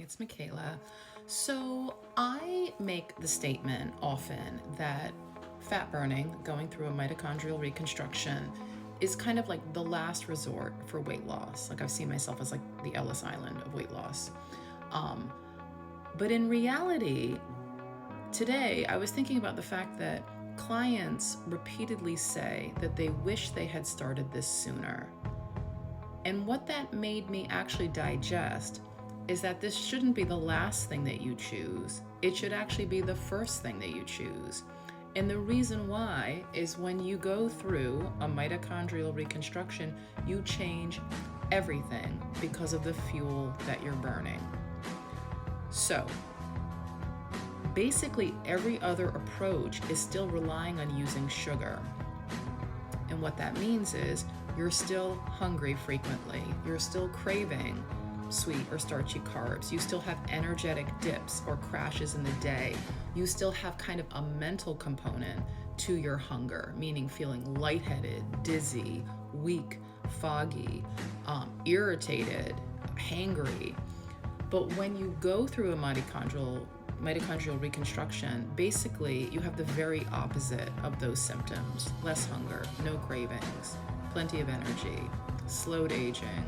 It's Michaela. So I make the statement often that fat burning, going through a mitochondrial reconstruction, is kind of like the last resort for weight loss. Like I've seen myself as like the Ellis Island of weight loss. Um, but in reality, today I was thinking about the fact that clients repeatedly say that they wish they had started this sooner. And what that made me actually digest is that this shouldn't be the last thing that you choose. It should actually be the first thing that you choose. And the reason why is when you go through a mitochondrial reconstruction, you change everything because of the fuel that you're burning. So, basically every other approach is still relying on using sugar. And what that means is you're still hungry frequently. You're still craving sweet or starchy carbs. You still have energetic dips or crashes in the day. You still have kind of a mental component to your hunger, meaning feeling lightheaded, dizzy, weak, foggy, irritated, hangry. But when you go through a mitochondrial reconstruction, basically you have the very opposite of those symptoms. Less hunger, no cravings, plenty of energy, slowed aging,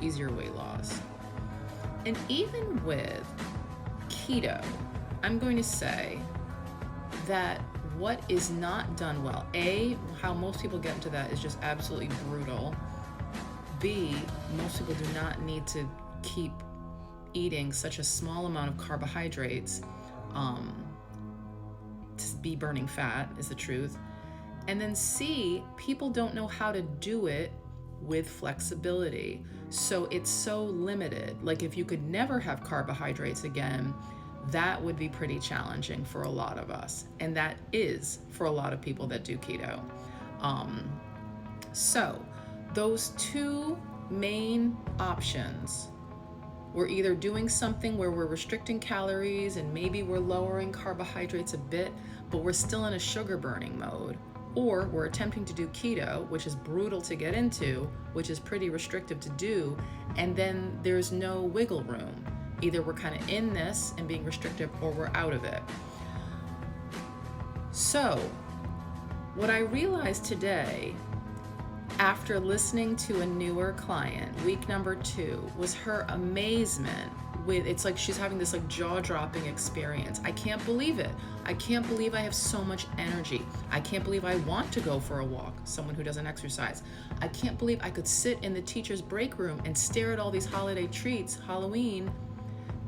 easier weight loss. And even with keto, I'm going to say that what is not done well, A, how most people get into that is just absolutely brutal. B, most people do not need to keep eating such a small amount of carbohydrates to be burning fat, is the truth. And then C, people don't know how to do it with flexibility. So it's so limited. Like if you could never have carbohydrates again, that would be pretty challenging for a lot of us. And that is for a lot of people that do keto. So those two main options, we're either doing something where we're restricting calories and maybe we're lowering carbohydrates a bit, but we're still in a sugar burning mode, or we're attempting to do keto, which is brutal to get into, which is pretty restrictive to do, and then there's no wiggle room. Either we're kind of in this and being restrictive or we're out of it. So what I realized today after listening to a newer client, week number 2, was her amazement with, it's like she's having this like jaw-dropping experience. I can't believe it. I can't believe I have so much energy. I can't believe I want to go for a walk, someone who doesn't exercise. I can't believe I could sit in the teacher's break room and stare at all these holiday treats, Halloween,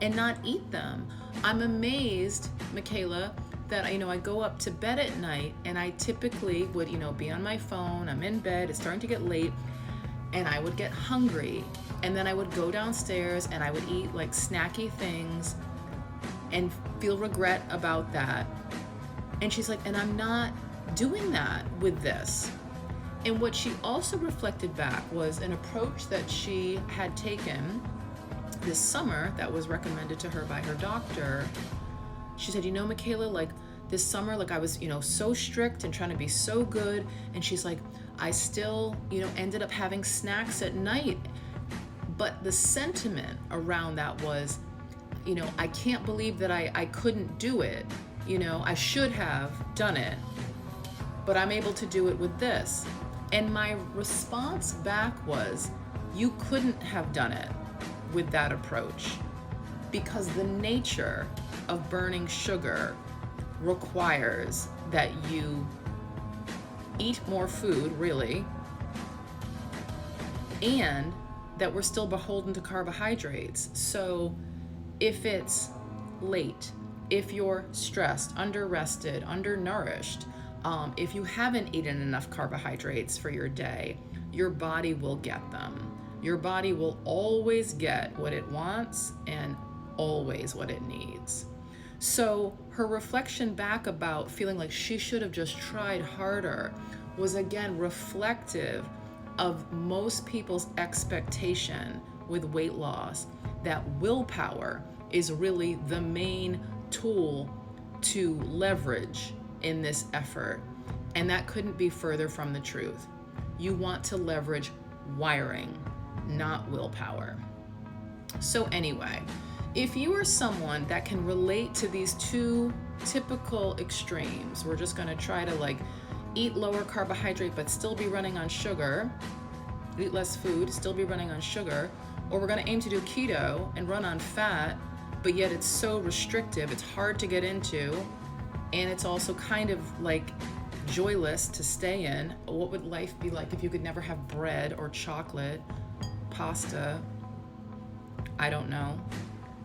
and not eat them. I'm amazed, Michaela, that I go up to bed at night and I typically would be on my phone. I'm in bed, it's starting to get late, and I would get hungry, and then I would go downstairs and I would eat like snacky things and feel regret about that. And she's like, and I'm not doing that with this. And what she also reflected back was an approach that she had taken this summer that was recommended to her by her doctor. She said, Michaela, like this summer, like I was, so strict and trying to be so good. And she's like, I still, ended up having snacks at night. But the sentiment around that was, I can't believe that I couldn't do it. I should have done it, but I'm able to do it with this. And my response back was, you couldn't have done it with that approach, because the nature of burning sugar requires that you eat more food, really, and that we're still beholden to carbohydrates. So if it's late, if you're stressed, under-rested, undernourished, if you haven't eaten enough carbohydrates for your day, your body will get them. Your body will always get what it wants and always what it needs. So her reflection back about feeling like she should have just tried harder was again reflective of most people's expectation with weight loss, that willpower is really the main tool to leverage in this effort. And that couldn't be further from the truth. You want to leverage wiring, not willpower. So anyway, if you are someone that can relate to these two typical extremes, we're just going to try to like eat lower carbohydrate but still be running on sugar, eat less food, still be running on sugar, or we're going to aim to do keto and run on fat, but yet it's so restrictive, it's hard to get into, and it's also kind of like joyless to stay in. What would life be like if you could never have bread or chocolate, pasta? I don't know.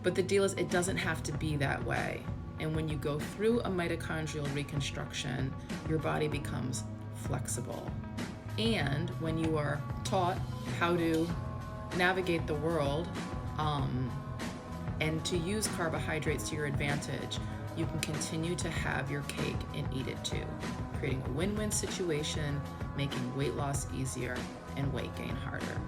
But the deal is, it doesn't have to be that way. And when you go through a mitochondrial reconstruction, your body becomes flexible. And when you are taught how to navigate the world and to use carbohydrates to your advantage, you can continue to have your cake and eat it too, creating a win-win situation, making weight loss easier and weight gain harder.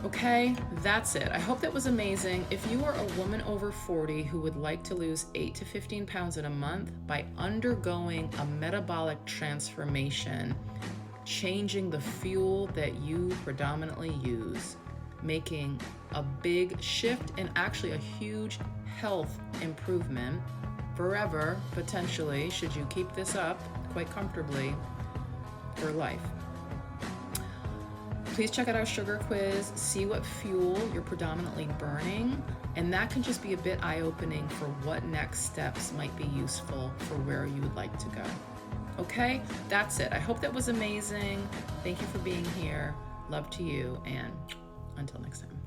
Okay, that's it. I hope that was amazing. If you are a woman over 40 who would like to lose 8 to 15 pounds in a month by undergoing a metabolic transformation, changing the fuel that you predominantly use, making a big shift and actually a huge health improvement forever, potentially, should you keep this up quite comfortably for life. Please check out our sugar quiz, see what fuel you're predominantly burning, and that can just be a bit eye-opening for what next steps might be useful for where you would like to go. Okay, that's it. I hope that was amazing. Thank you for being here. Love to you, and until next time.